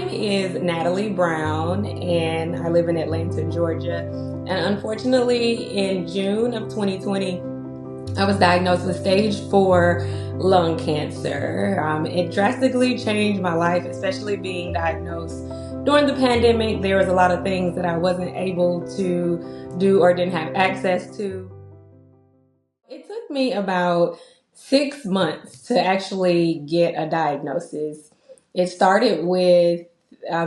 name is Natalie Brown, and I live in Atlanta, Georgia. And unfortunately, in June of 2020, I was diagnosed with stage 4 lung cancer. It drastically changed my life, especially being diagnosed during the pandemic. There was a lot of things that I wasn't able to do or didn't have access to. It took me about 6 months to actually get a diagnosis. It started with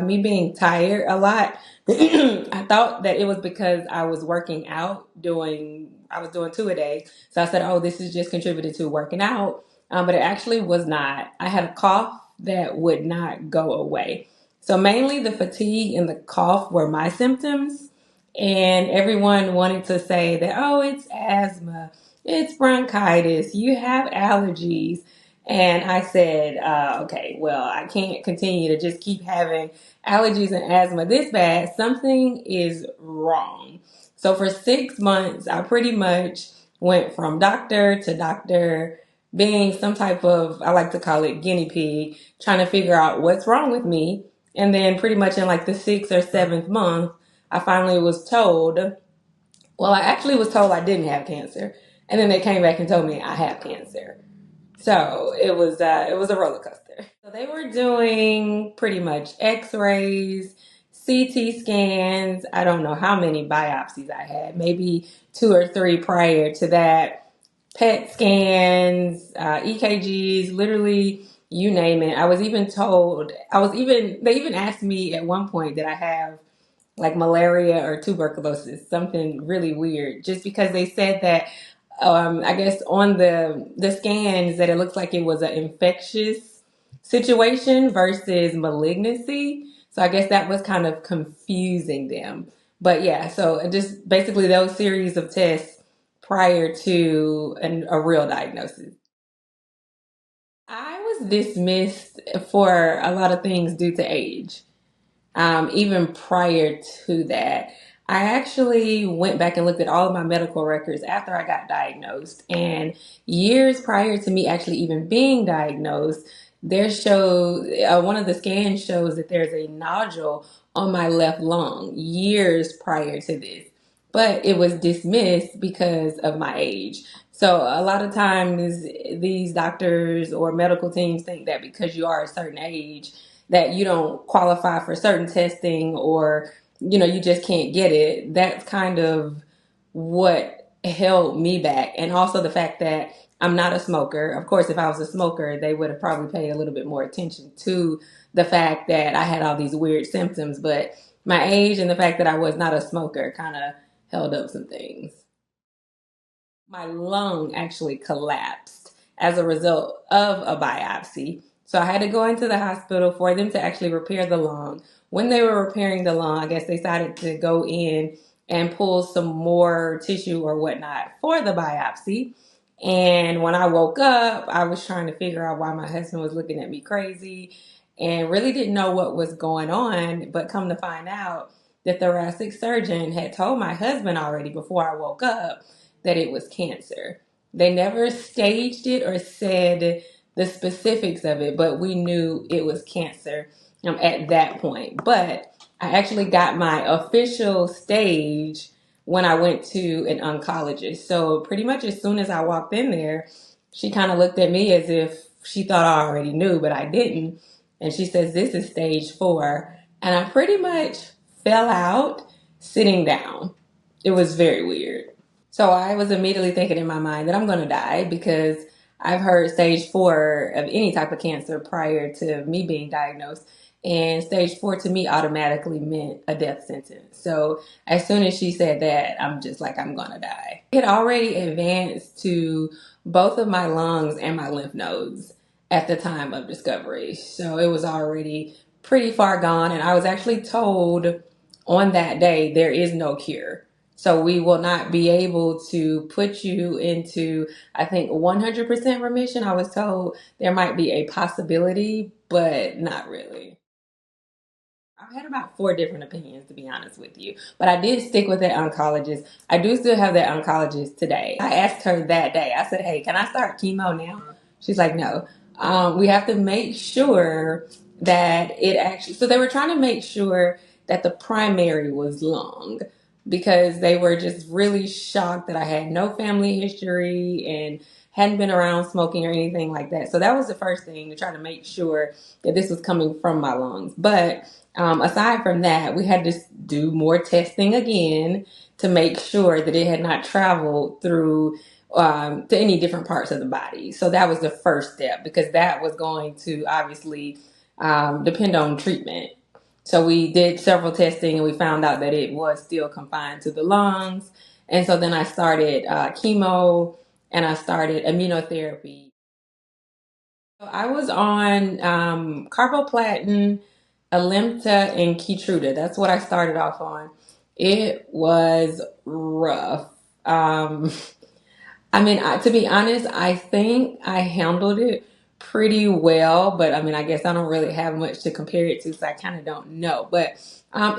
me being tired a lot. I thought that it was because I was working out, I was doing 2 a day. So I said, oh, this is just contributed to working out. But it actually was not. I had a cough that would not go away. So mainly the fatigue and the cough were my symptoms. And everyone wanted to say that, oh, it's asthma, it's bronchitis, you have allergies. And I said, okay, well, I can't continue to just keep having allergies and asthma this bad. Something is wrong. So for 6 months, I pretty much went from doctor to doctor, being some type of, I like to call it guinea pig, trying to figure out what's wrong with me. And then pretty much in like the 6th or 7th month, I finally was told, well, I actually was told I didn't have cancer. And then they came back and told me I have cancer. So it was a roller coaster. So they were doing pretty much x-rays, CT scans. I don't know how many biopsies I had, maybe 2 or 3 prior to that. PET scans, EKGs, literally you name it. They even asked me at one point, did I have like malaria or tuberculosis, something really weird, just because they said that I guess on the scans that it looks like it was an infectious situation versus malignancy. So I guess that was kind of confusing them. But yeah, so just basically those series of tests prior to a real diagnosis. I was dismissed for a lot of things due to age. Even prior to that, I actually went back and looked at all of my medical records after I got diagnosed. And years prior to me actually even being diagnosed, one of the scans shows that there's a nodule on my left lung years prior to this. But it was dismissed because of my age. So a lot of times these doctors or medical teams think that because you are a certain age, that you don't qualify for certain testing, or you just can't get it. That's kind of what held me back. And also the fact that I'm not a smoker. Of course, if I was a smoker, they would have probably paid a little bit more attention to the fact that I had all these weird symptoms. But my age and the fact that I was not a smoker kind of held up some things. My lung actually collapsed as a result of a biopsy. So I had to go into the hospital for them to actually repair the lung. When they were repairing the lung, I guess they decided to go in and pull some more tissue or whatnot for the biopsy. And when I woke up, I was trying to figure out why my husband was looking at me crazy and really didn't know what was going on. But come to find out, the thoracic surgeon had told my husband already before I woke up that it was cancer. They never staged it or said the specifics of it, but we knew it was cancer at that point. But I actually got my official stage when I went to an oncologist. So pretty much as soon as I walked in there, she kind of looked at me as if she thought I already knew, but I didn't. And she says, this is stage 4. And I pretty much fell out sitting down. It was very weird. So I was immediately thinking in my mind that I'm going to die because I've heard stage 4 of any type of cancer prior to me being diagnosed. And stage 4 to me automatically meant a death sentence. So as soon as she said that, I'm just like, I'm going to die. It had already advanced to both of my lungs and my lymph nodes at the time of discovery. So it was already pretty far gone. And I was actually told on that day, there is no cure. So we will not be able to put you into, I think, 100% remission. I was told there might be a possibility, but not really. I've had about 4 different opinions, to be honest with you. But I did stick with that oncologist. I do still have that oncologist today. I asked her that day, I said, hey, can I start chemo now? She's like, no. We have to make sure that it actually, so they were trying to make sure that the primary was lung because they were just really shocked that I had no family history and hadn't been around smoking or anything like that. So that was the first thing, to try to make sure that this was coming from my lungs. But aside from that, we had to do more testing again to make sure that it had not traveled through to any different parts of the body. So that was the first step, because that was going to obviously depend on treatment. So we did several testing and we found out that it was still confined to the lungs. And so then I started chemo and I started immunotherapy. So I was on carboplatin, Alimta, and Keytruda. That's what I started off on. It was rough. Um, I mean, to be honest, I think I handled it pretty well, but I mean, I guess I don't really have much to compare it to, so I kind of don't know. But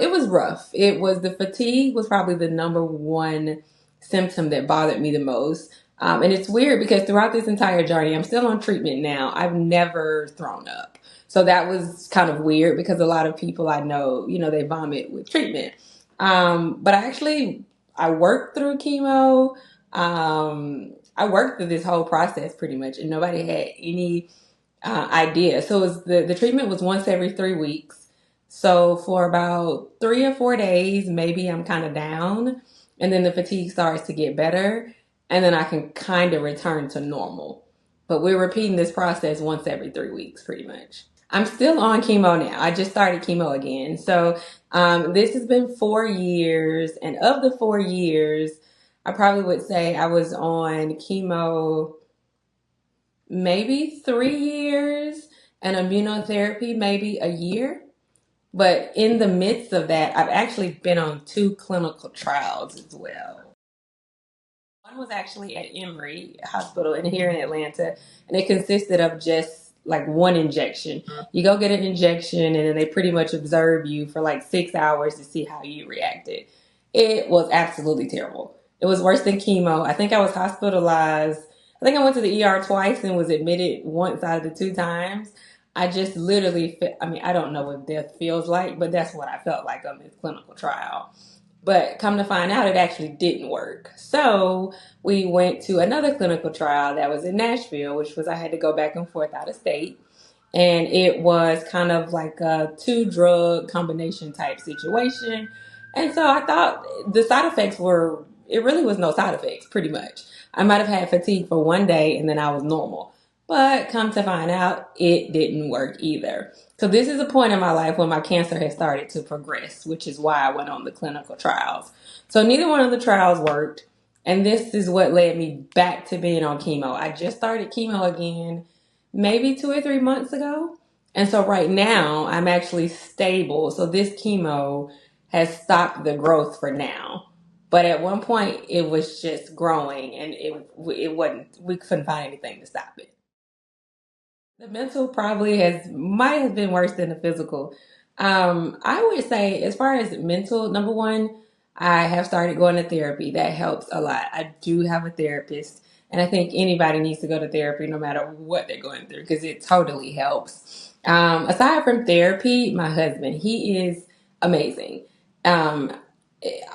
it was rough. It was, the fatigue was probably the number one symptom that bothered me the most. And it's weird because throughout this entire journey, I'm still on treatment now. I've never thrown up. So that was kind of weird because a lot of people I know, they vomit with treatment. But I worked through chemo. I worked through this whole process pretty much, and nobody had any idea. So it was the treatment was once every 3 weeks. So for about 3 or 4 days, maybe I'm kind of down, and then the fatigue starts to get better, and then I can kind of return to normal. But we're repeating this process once every 3 weeks, pretty much. I'm still on chemo now. I just started chemo again. So this has been 4 years. And of the 4 years, I probably would say I was on chemo maybe 3 years and immunotherapy maybe a year. But in the midst of that, I've actually been on 2 clinical trials as well. One was actually at Emory Hospital in here in Atlanta, and it consisted of just like one injection. You go get an injection, and then they pretty much observe you for like 6 hours to see how you reacted. It was absolutely terrible. It was worse than chemo. I think I was hospitalized. I think I went to the ER twice and was admitted once out of the 2 times. I just literally, I mean, I don't know what death feels like, but that's what I felt like on this clinical trial. But come to find out, it actually didn't work. So we went to another clinical trial that was in Nashville, which was, I had to go back and forth out of state. And it was kind of like a 2 drug combination type situation. And so I thought the side effects were, it really was no side effects, pretty much. I might have had fatigue for one day and then I was normal. But come to find out, it didn't work either. So this is a point in my life when my cancer has started to progress, which is why I went on the clinical trials. So neither one of the trials worked. And this is what led me back to being on chemo. I just started chemo again maybe 2 or 3 months ago. And so right now I'm actually stable. So this chemo has stopped the growth for now. But at one point it was just growing, and it wasn't, we couldn't find anything to stop it. The mental probably might have been worse than the physical. I would say, as far as mental, number one, I have started going to therapy. That helps a lot. I do have a therapist, and I think anybody needs to go to therapy no matter what they're going through, because it totally helps. Aside from therapy, my husband, he is amazing. Um,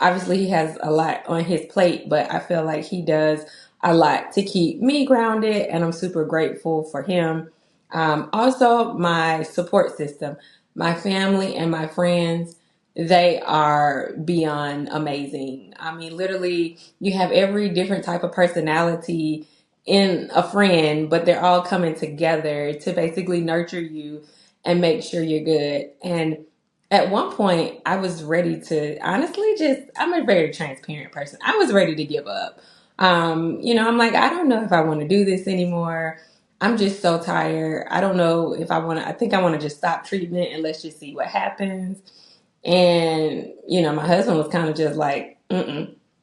Obviously, he has a lot on his plate, but I feel like he does a lot to keep me grounded, and I'm super grateful for him. Also, my support system, my family and my friends, they are beyond amazing. I mean, literally, you have every different type of personality in a friend, but they're all coming together to basically nurture you and make sure you're good. And at one point, I was ready to honestly just, I'm a very transparent person. I was ready to give up. I'm like, I don't know if I want to do this anymore. I'm just so tired. I don't know if I want to, I think I want to just stop treatment and let's just see what happens. And, my husband was kind of just like,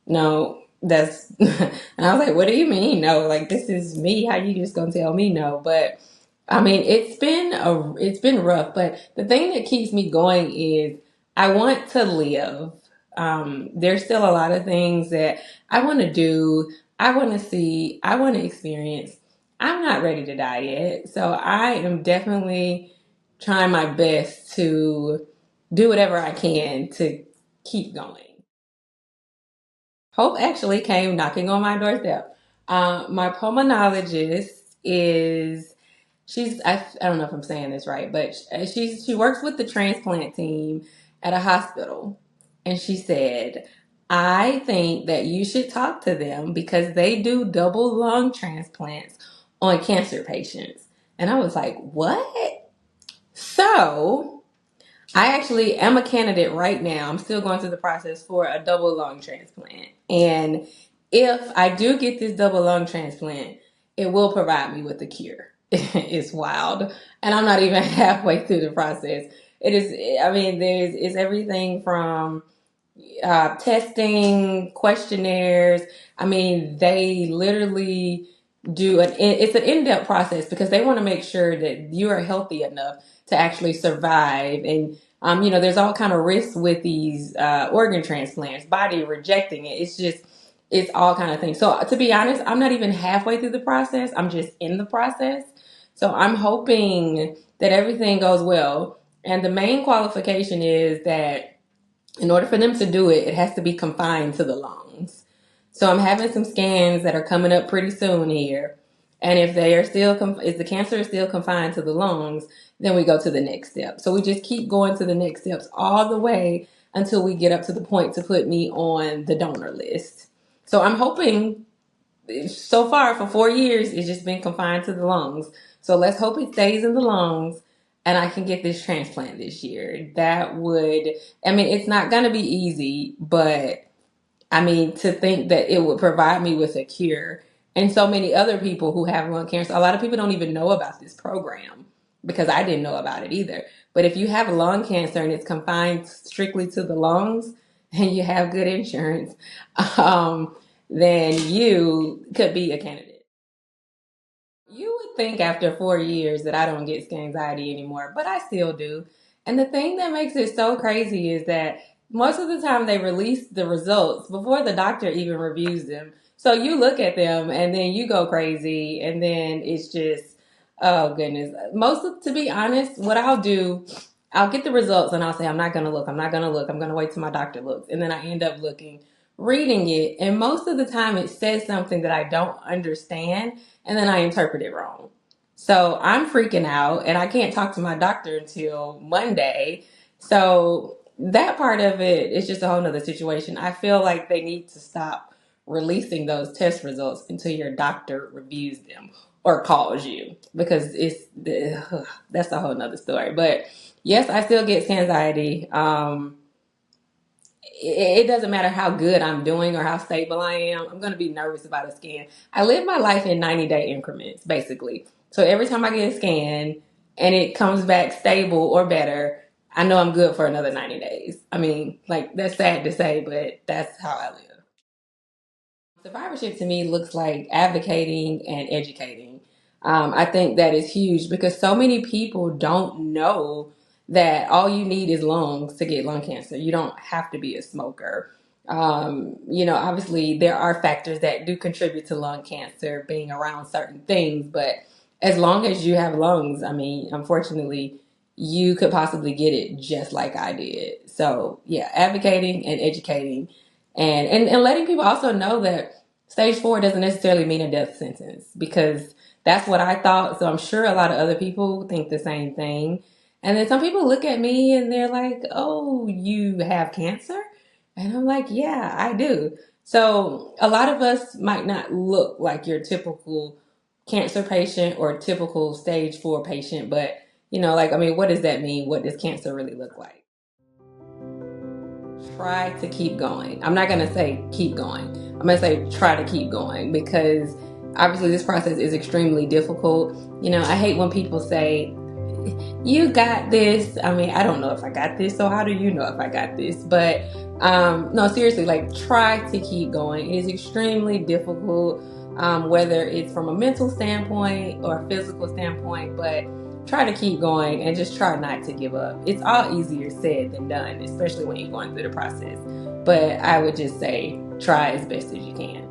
no, that's, and I was like, what do you mean? No, like, this is me. How you just gonna tell me no? But I mean, it's been rough, but the thing that keeps me going is I want to live. There's still a lot of things that I want to do, I want to see, I want to experience. I'm not ready to die yet, so I am definitely trying my best to do whatever I can to keep going. Hope actually came knocking on my doorstep. My pulmonologist is I don't know if I'm saying this right, but she works with the transplant team at a hospital, and she said, I think that you should talk to them because they do double lung transplants on cancer patients. And I was like, what? So I actually am a candidate right now. I'm still going through the process for a double lung transplant. And if I do get this double lung transplant, it will provide me with a cure. It's wild. And I'm not even halfway through the process. It is, I mean, it's everything from testing, questionnaires. I mean, they literally it's an in-depth process because they want to make sure that you are healthy enough to actually survive. And there's all kind of risks with these organ transplants, body rejecting it. It's all kind of things. So to be honest, I'm not even halfway through the process. I'm just in the process. So I'm hoping that everything goes well. And the main qualification is that in order for them to do it, it has to be confined to the lungs. So I'm having some scans that are coming up pretty soon here. And if if the cancer is still confined to the lungs, then we go to the next step. So we just keep going to the next steps all the way until we get up to the point to put me on the donor list. So I'm hoping so far for 4 years, it's just been confined to the lungs. So let's hope it stays in the lungs and I can get this transplant this year. It's not going to be easy, but I mean, to think that it would provide me with a cure and so many other people who have lung cancer, a lot of people don't even know about this program because I didn't know about it either. But if you have lung cancer and it's confined strictly to the lungs and you have good insurance, then you could be a candidate. You would think after 4 years that I don't get anxiety anymore, but I still do. And the thing that makes it so crazy is that most of the time they release the results before the doctor even reviews them. So you look at them and then you go crazy, and then it's just, oh goodness. To be honest, what I'll do, I'll get the results and I'll say, I'm not going to look. I'm not going to look. I'm going to wait till my doctor looks. And then I end up looking, reading it. And most of the time it says something that I don't understand and then I interpret it wrong. So I'm freaking out and I can't talk to my doctor until Monday. So that part of it is just a whole nother situation. I feel like they need to stop releasing those test results until your doctor reviews them or calls you because that's a whole nother story. But yes, I still get anxiety. It doesn't matter how good I'm doing or how stable I am. I'm going to be nervous about a scan. I live my life in 90-day increments, basically. So every time I get a scan and it comes back stable or better, I know I'm good for another 90 days. I mean, like, that's sad to say, but that's how I live. Survivorship to me looks like advocating and educating. I think that is huge because so many people don't know that all you need is lungs to get lung cancer. You don't have to be a smoker. Obviously there are factors that do contribute to lung cancer, being around certain things, but as long as you have lungs, I mean, unfortunately, you could possibly get it just like I did. So yeah, advocating and educating and letting people also know that stage 4 doesn't necessarily mean a death sentence because that's what I thought. So I'm sure a lot of other people think the same thing. And then some people look at me and they're like, oh, you have cancer? And I'm like, yeah, I do. So a lot of us might not look like your typical cancer patient or typical stage 4 patient, but what does that mean? What does cancer really look like? Try to keep going. I'm not going to say keep going. I'm going to say try to keep going because obviously this process is extremely difficult. I hate when people say, you got this. I mean, I don't know if I got this, so how do you know if I got this? But no, seriously, like try to keep going. It is extremely difficult, whether it's from a mental standpoint or a physical standpoint, but try to keep going and just try not to give up. It's all easier said than done, especially when you're going through the process. But I would just say try as best as you can.